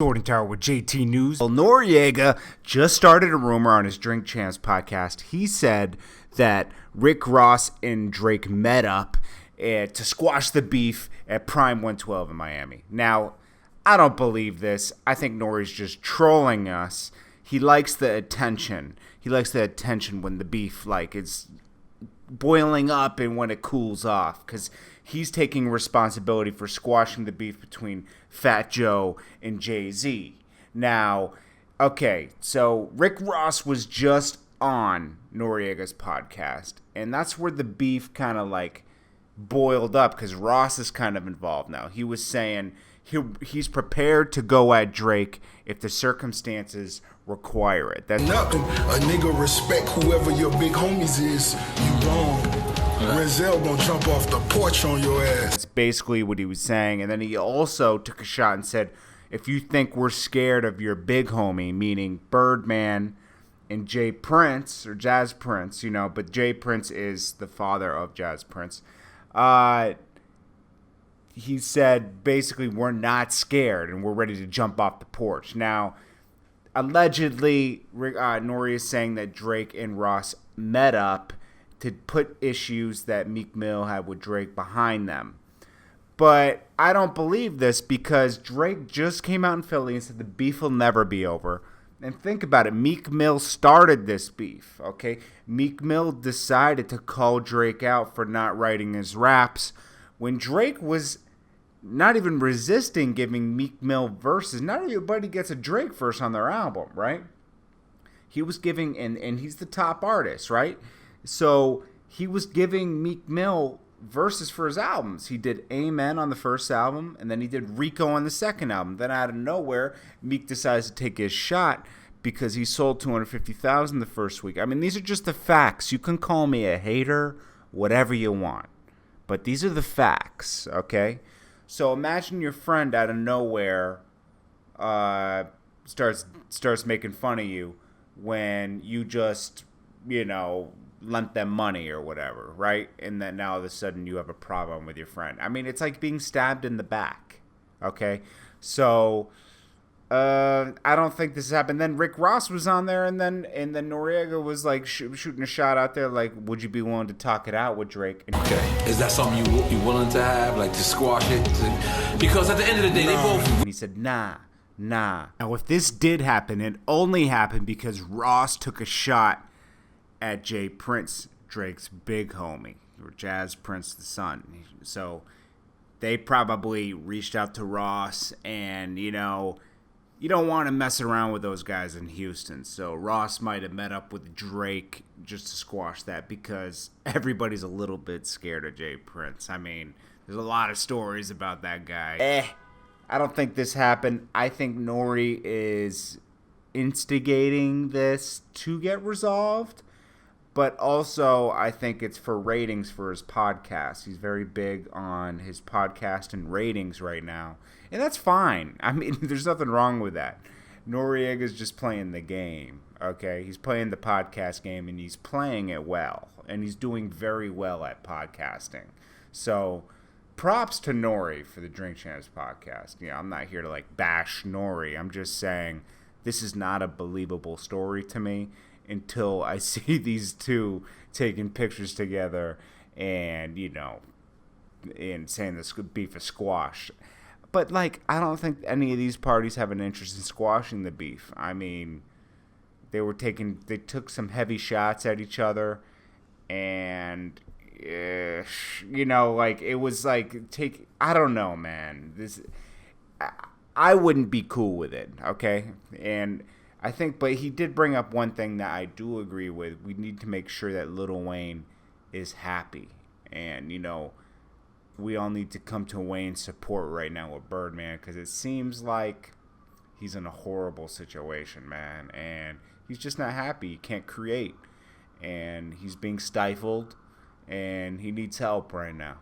Jordan Tower with JT News. Well, Noriega just started a rumor on his Drink Champs podcast. He said that Rick Ross and Drake met up to squash the beef at Prime 112 in Miami. Now, I don't believe this. I think Nori's just trolling us. He likes the attention. He likes the attention when the beef is boiling up and when it cools off, because he's taking responsibility for squashing the beef between Fat Joe and Jay-Z. Now, okay, so Rick Ross was just on Noriega's podcast, and that's where the beef kind of boiled up, because Ross is kind of involved now. He was saying he's prepared to go at Drake if the circumstances require it. That's nothing. A nigga respect whoever your big homies is. You wrong. Renzel gonna jump off the porch on your ass. That's basically what he was saying. And then he also took a shot and said, if you think we're scared of your big homie, meaning Birdman and Jay Prince, or Jazz Prince, but Jay Prince is the father of Jazz Prince. He said, basically, we're not scared and we're ready to jump off the porch. Now, allegedly, Nori is saying that Drake and Ross met up to put issues that Meek Mill had with Drake behind them. But I don't believe this, because Drake just came out in Philly and said the beef will never be over. And think about it. Meek Mill started this beef, okay? Meek Mill decided to call Drake out for not writing his raps when Drake was not even resisting giving Meek Mill verses. Not everybody gets a Drake verse on their album, right? He was giving, and he's the top artist, right? So he was giving Meek Mill verses for his albums. He did Amen on the first album, and then he did Rico on the second album. Then out of nowhere, Meek decides to take his shot because he sold 250,000 the first week. I mean, these are just the facts. You can call me a hater, whatever you want, but these are the facts, okay? So imagine your friend out of nowhere starts making fun of you when you just, lent them money or whatever, right? And then now all of a sudden you have a problem with your friend. I mean, it's like being stabbed in the back, okay? So I don't think this happened. Then Rick Ross was on there, and then Noriega was shooting a shot out there, would you be willing to talk it out with Drake? Okay, is that something you willing to have, to squash it? Because at the end of the day, they both. And he said, nah. Now, if this did happen, it only happened because Ross took a shot at Jay Prince, Drake's big homie, or Jazz Prince, the son. So they probably reached out to Ross, and, you don't want to mess around with those guys in Houston. So Ross might have met up with Drake just to squash that, because everybody's a little bit scared of Jay Prince. I mean, there's a lot of stories about that guy. I don't think this happened. I think Nori is instigating this to get resolved. But also, I think it's for ratings for his podcast. He's very big on his podcast and ratings right now. And that's fine. I mean, there's nothing wrong with that. Noriega's just playing the game, okay? He's playing the podcast game, and he's playing it well. And he's doing very well at podcasting. So, props to Nori for the Drink Champs podcast. I'm not here to, bash Nori. I'm just saying this is not a believable story to me until I see these two taking pictures together and, and saying this beef is squashed. But, I don't think any of these parties have an interest in squashing the beef. I mean, they took some heavy shots at each other, and, it was I don't know, man. I wouldn't be cool with it, okay? And I think, but he did bring up one thing that I do agree with. We need to make sure that Lil Wayne is happy. And, we all need to come to Wayne's support right now with Birdman, because it seems like he's in a horrible situation, man. And he's just not happy. He can't create. And he's being stifled. And he needs help right now.